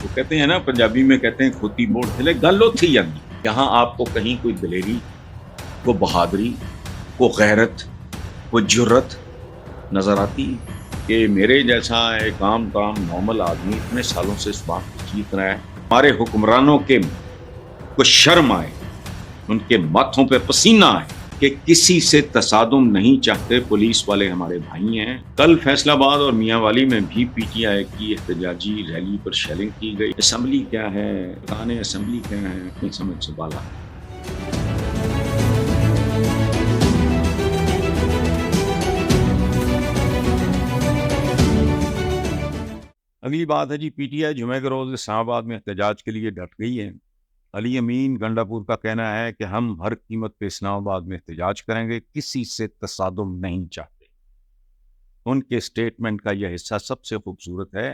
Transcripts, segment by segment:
وہ کہتے ہیں نا، پنجابی میں کہتے ہیں کھوتی موڑ چلے گل اتھی ہی جاندی. یہاں آپ کو کہیں کوئی دلیری، کوئی بہادری، کوئی غیرت، کوئی جرت نظر آتی کہ میرے جیسا ایک عام نارمل آدمی اتنے سالوں سے اس بات کو جیت رہا ہے، ہمارے حکمرانوں کے کو شرم آئے، ان کے ماتھوں پہ پسینہ آئے کہ کسی سے تصادم نہیں چاہتے. پولیس والے ہمارے بھائی ہیں. کل فیصل آباد اور میاں والی میں بھی پی ٹی آئی کی احتجاجی ریلی پر شیلنگ کی گئی. اسمبلی کیا ہے، ارکان اسمبلی کیا ہے، اپنی سمجھ سے بالا. اگلی بات ہے جی، پی ٹی آئی جمعہ کے روز اسلام آباد میں احتجاج کے لیے ڈٹ گئی ہے. علی امین گنڈا پور کا کہنا ہے کہ ہم ہر قیمت پہ اسلام آباد میں احتجاج کریں گے، کسی سے تصادم نہیں چاہتے. ان کے سٹیٹمنٹ کا یہ حصہ سب سے خوبصورت ہے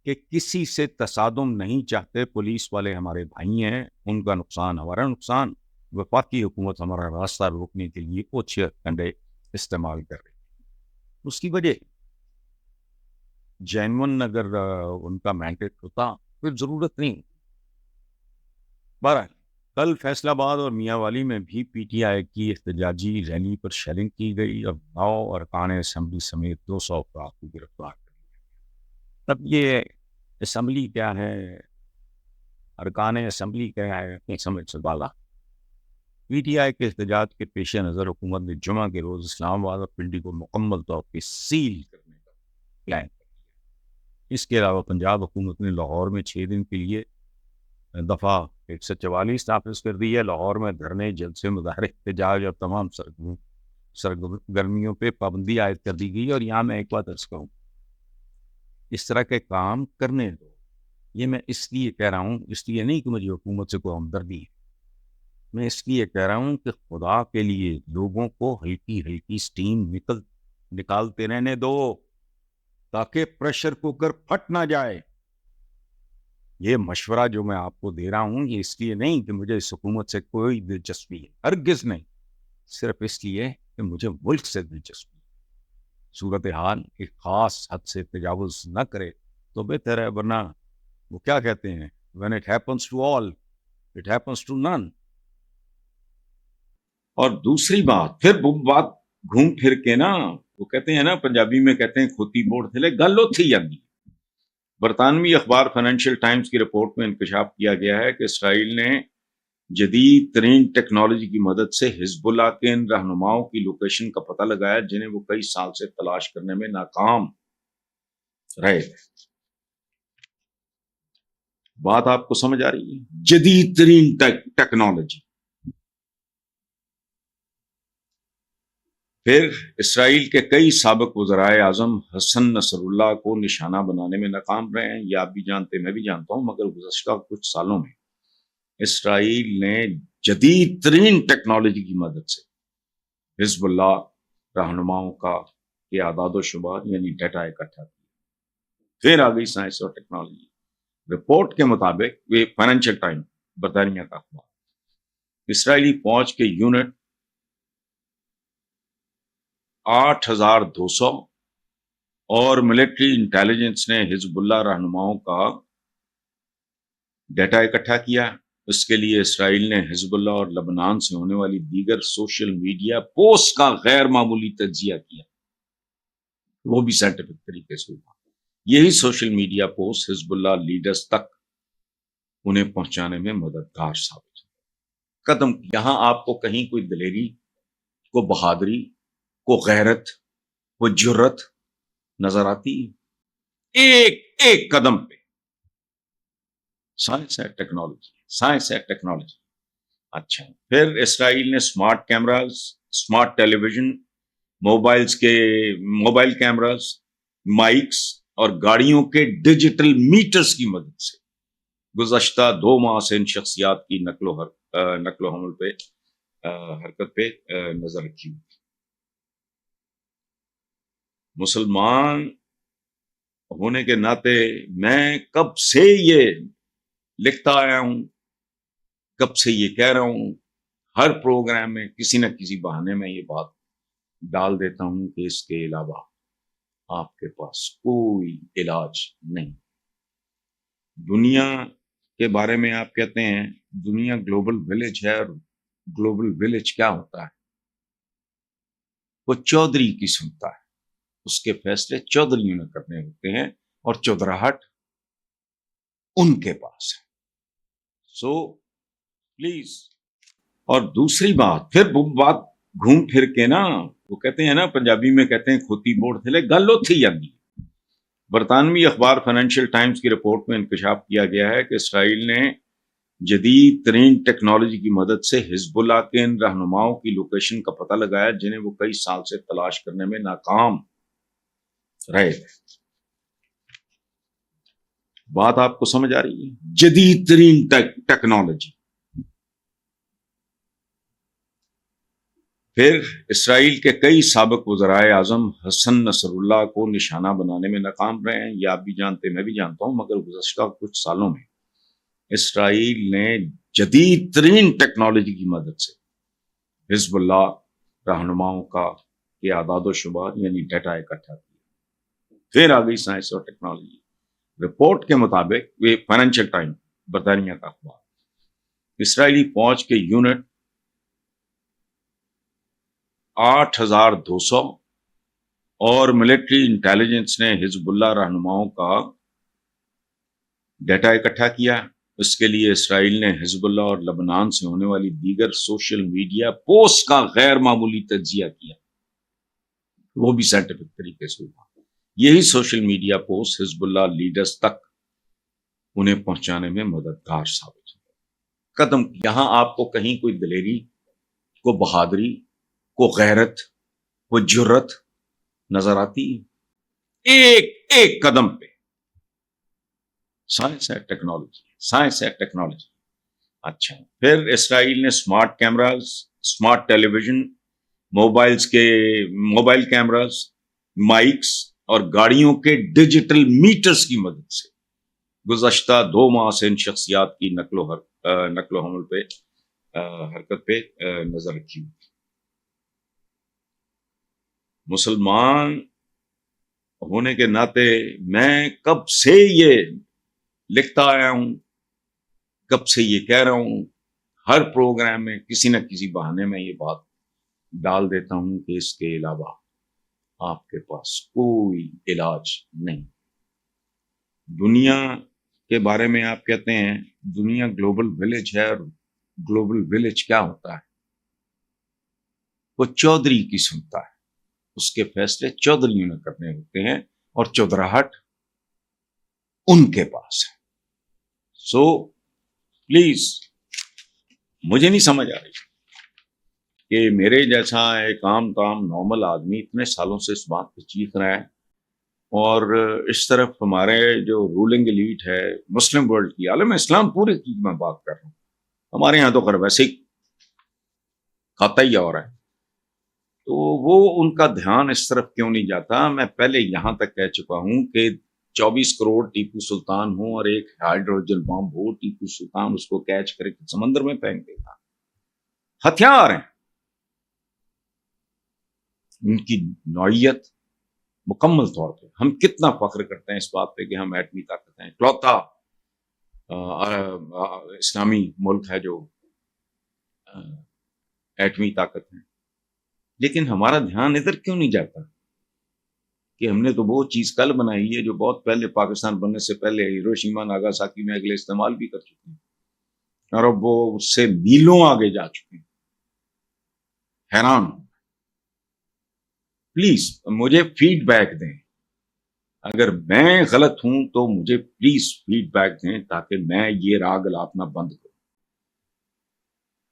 کہ کسی سے تصادم نہیں چاہتے. پولیس والے ہمارے بھائی ہیں، ان کا نقصان ہمارا نقصان. وفاقی حکومت ہمارا راستہ روکنے کے لیے اوچھے کنڈے استعمال کر رہی. اس کی وجہ جینون اگر ان کا مینڈیٹ ہوتا پھر ضرورت نہیں. بہرحال کل فیصل آباد اور میاں والی میں بھی پی ٹی آئی کی احتجاجی ریلی پر شیلنگ کی گئی اور 9 ارکان اسمبلی سمیت 200 افراد کو گرفتار کر لیا. تب یہ اسمبلی کیا ہے، ارکان اسمبلی کیا ہے، اپنی سمجھ سے بالا. پی ٹی آئی کے احتجاج کے پیش نظر حکومت نے جمعہ کے روز اسلام آباد اور پنڈی کو مکمل طور پہ سیل کرنے کا پلان کر لیا. اس کے علاوہ پنجاب حکومت نے لاہور میں 6 دن کے لیے دفعہ 144 نافذ کر دی ہے. لاہور میں دھرنے، جلسے، مظاہرے، احتجاج اور تمام سرگرمیوں پہ پابندی عائد کر دی گئی. اور یہاں میں ایک بات عرض کروں، اس طرح کے کام کرنے دو. یہ میں اس لیے کہہ رہا ہوں، اس لیے نہیں کہ مجھے حکومت سے کوئی ہمدردی ہے، میں اس لیے کہہ رہا ہوں کہ خدا کے لیے لوگوں کو ہلکی ہلکی سٹیم نکالتے رہنے دو تاکہ پریشر کوکر پھٹ نہ جائے. یہ مشورہ جو میں آپ کو دے رہا ہوں، یہ اس لیے نہیں کہ مجھے اس حکومت سے کوئی دلچسپی ہے، ہرگز نہیں. صرف اس لیے کہ مجھے ملک سے دلچسپی ہے. صورتحال ایک خاص حد سے تجاوز نہ کرے تو بہتر ہے، ورنہ وہ کیا کہتے ہیں، when it happens to all it happens to none. اور دوسری بات، پھر وہ بات گھوم پھر کے نا، وہ کہتے ہیں نا، پنجابی میں کہتے ہیں کھوتی موڑ چلے گل اتھی جاندی. برطانوی اخبار فائنینشیل ٹائمز کی رپورٹ میں انکشاف کیا گیا ہے کہ اسرائیل نے جدید ترین ٹیکنالوجی کی مدد سے حزب اللہ کے ان رہنماؤں کی لوکیشن کا پتہ لگایا جنہیں وہ کئی سال سے تلاش کرنے میں ناکام رہے. بات آپ کو سمجھ آ رہی ہے؟ جدید ترین ٹیکنالوجی. پھر اسرائیل کے کئی سابق وزرائے اعظم حسن نصر اللہ کو نشانہ بنانے میں ناکام رہے ہیں. یہ آپ بھی جانتے، میں بھی جانتا ہوں. مگر گزشتہ کچھ سالوں میں اسرائیل نے جدید ترین ٹیکنالوجی کی مدد سے حزب اللہ رہنماؤں کے اعداد و شمار یعنی ڈیٹا اکٹھا کیا. پھر آ گئی سائنس اور ٹیکنالوجی. رپورٹ کے مطابق، یہ فائنینشیل ٹائم برطانیہ کا اخبار، اسرائیلی فوج کے یونٹ 8,200 اور ملٹری انٹیلیجنس نے حزب اللہ رہنماؤں کا ڈیٹا اکٹھا کیا. اس کے لیے اسرائیل نے حزب اللہ اور لبنان سے ہونے والی دیگر سوشل میڈیا پوسٹ کا غیر معمولی تجزیہ کیا، وہ بھی سائنٹیفک طریقے سے ہوا. یہی سوشل میڈیا پوسٹ حزب اللہ لیڈرز تک انہیں پہنچانے میں مددگار ثابت ہو. قدم یہاں آپ کو کہیں کوئی دلیری، کوئی بہادری، کوئی غیرت، کوئی جرت نظر آتی ہے؟ ایک ایک قدم پہ سائنس ہے، ٹیکنالوجی، سائنس ہے، ٹیکنالوجی. اچھا، پھر اسرائیل نے اسمارٹ کیمراز، اسمارٹ ٹیلی ویژن، موبائل کیمراز، مائکس اور گاڑیوں کے ڈیجیٹل میٹرز کی مدد سے گزشتہ 2 ماہ سے ان شخصیات کی نقل و حمل پہ حرکت پہ نظر رکھی ہوئی. مسلمان ہونے کے ناطے میں کب سے یہ لکھتا آیا ہوں، کب سے یہ کہہ رہا ہوں، ہر پروگرام میں کسی نہ کسی بہانے میں یہ بات ڈال دیتا ہوں کہ اس کے علاوہ آپ کے پاس کوئی علاج نہیں. دنیا کے بارے میں آپ کہتے ہیں دنیا گلوبل ولیج ہے، اور گلوبل ولیج کیا ہوتا ہے؟ وہ چودھری کی سنتا ہے، اس کے فیصلے چودھریوں نے کرنے ہوتے ہیں، اور چودراہٹ ان کے پاس ہے. So please. اور دوسری بات، پھر وہ بات گھوم پھر کے نا، وہ کہتے ہیں نا، پنجابی میں کہتے ہیں کھوتی بوڑ تھلے گل اتھی جاندی. برطانوی اخبار فائنینشیل ٹائمز کی رپورٹ میں انکشاف کیا گیا ہے کہ اسرائیل نے جدید ترین ٹیکنالوجی کی مدد سے حزب اللہ کے ان رہنماؤں کی لوکیشن کا پتہ لگایا جنہیں وہ کئی سال سے تلاش کرنے میں ناکام رہے. بات آپ کو سمجھ آ رہی ہے؟ جدید ترین ٹیکنالوجی. پھر اسرائیل کے کئی سابق وزرائے اعظم حسن نصر اللہ کو نشانہ بنانے میں ناکام رہے ہیں. یہ آپ بھی جانتے، میں بھی جانتا ہوں، مگر گزشتہ کچھ سالوں میں اسرائیل نے جدید ترین ٹیکنالوجی کی مدد سے حزب اللہ رہنماؤں کے اعداد و شمار یعنی ڈیٹا اکٹھا کیا. پھر آ گئی سائنس اور ٹیکنالوجی. رپورٹ کے مطابق یہ فائنینشیل ٹائم برطانیہ کا اخبار، اسرائیلی فوج کے یونٹ 8,200 اور ملٹری انٹیلیجنس نے حزب اللہ رہنماؤں کا ڈیٹا اکٹھا کیا. اس کے لیے اسرائیل نے حزب اللہ اور لبنان سے ہونے والی دیگر سوشل میڈیا پوسٹ کا غیر معمولی تجزیہ کیا، وہ بھی سائنٹیفک طریقے سے ہوا. یہی سوشل میڈیا پوسٹ حزب اللہ لیڈرز تک انہیں پہنچانے میں مددگار ثابت ہو. قدم یہاں آپ کو کہیں کوئی دلیری، کو بہادری، کو غیرت، کو جرت نظر آتی ہے؟ ایک ایک قدم پہ سائنس ہے، ٹیکنالوجی، سائنس ہے، ٹیکنالوجی. اچھا، پھر اسرائیل نے اسمارٹ کیمراز، اسمارٹ ٹیلی ویژن، موبائل کیمراز، مائکس اور گاڑیوں کے ڈیجیٹل میٹرز کی مدد سے گزشتہ 2 ماہ سے ان شخصیات کی نقل و حمل پہ حرکت پہ نظر رکھی ہوئی. مسلمان ہونے کے ناطے میں کب سے یہ لکھتا آیا ہوں، کب سے یہ کہہ رہا ہوں، ہر پروگرام میں کسی نہ کسی بہانے میں یہ بات ڈال دیتا ہوں کہ اس کے علاوہ آپ کے پاس کوئی علاج نہیں. دنیا کے بارے میں آپ کہتے ہیں دنیا گلوبل ولیج ہے، اور گلوبل ولیج کیا ہوتا ہے؟ وہ چودھری کی سنتا ہے، اس کے فیصلے چودھریوں نے کرنے ہوتے ہیں، اور چودراہٹ ان کے پاس ہے. سو پلیز، مجھے نہیں سمجھ آ رہی کہ میرے جیسا ایک عام نارمل آدمی اتنے سالوں سے اس بات پہ چیخ رہا ہے، اور اس طرف ہمارے جو رولنگ ایلیٹ ہے مسلم ورلڈ کی، عالم اسلام پورے کی میں بات کر رہا ہوں، ہمارے یہاں تو خیر ویسے ہی کھاتا ہی اور ہے، تو وہ ان کا دھیان اس طرف کیوں نہیں جاتا؟ میں پہلے یہاں تک کہہ چکا ہوں کہ 24 کروڑ ٹیپو سلطان ہوں اور ایک ہائیڈروجن بم ہو، ٹیپو سلطان اس کو کیچ کر کے سمندر میں پھینک دیتا. ہتھیار ہیں ان کی نوعیت مکمل طور پہ. ہم کتنا فخر کرتے ہیں اس بات پہ کہ ہم ایٹمی طاقت ہیں، اکلوتا اسلامی ملک ہے جو ایٹمی طاقت ہے. لیکن ہمارا دھیان ادھر کیوں نہیں جاتا کہ ہم نے تو وہ چیز کل بنائی ہے جو بہت پہلے پاکستان بننے سے پہلے ہیروشیما ناگاساکی میں اگلے استعمال بھی کر چکے ہیں، اور اب وہ اس سے میلوں آگے جا چکے ہیں. حیران. پلیز مجھے فیڈ بیک دیں، اگر میں غلط ہوں تو مجھے پلیز فیڈ بیک دیں تاکہ میں یہ راگ الاپنا بند کروں.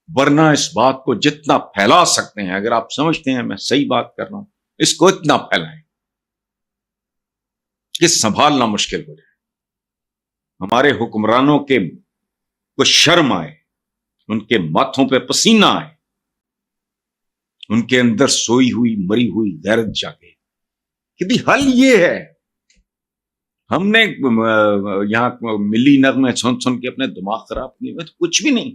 ورنہ اس بات کو جتنا پھیلا سکتے ہیں، اگر آپ سمجھتے ہیں میں صحیح بات کر رہا ہوں، اس کو اتنا پھیلائیں کہ سنبھالنا مشکل ہو جائے. ہمارے حکمرانوں کے کو شرم آئے، ان کے ماتھوں پہ پسینہ آئے، ان کے اندر سوئی ہوئی مری ہوئی غیرت جاگے کہ بھی حل یہ ہے. ہم نے یہاں ملی نغمے سن سن کے اپنے دماغ خراب کیے ہوئے، تو کچھ بھی نہیں.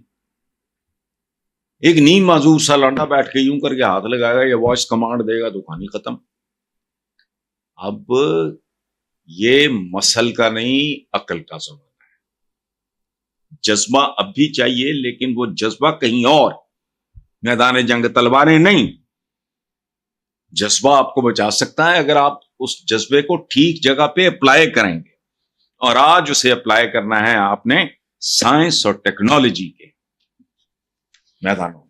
ایک نیم معذور سا لانڈا بیٹھ کے یوں کر کے ہاتھ لگائے گا یا وائس کمانڈ دے گا تو کہانی ختم. اب یہ مسل کا نہیں، عقل کا زمانہ ہے. جذبہ اب بھی چاہیے، لیکن وہ جذبہ کہیں اور، میدان جنگ تلواریں نہیں. جذبہ آپ کو بچا سکتا ہے اگر آپ اس جذبے کو ٹھیک جگہ پہ اپلائی کریں گے. اور آج اسے اپلائی کرنا ہے آپ نے سائنس اور ٹیکنالوجی کے میدانوں میں.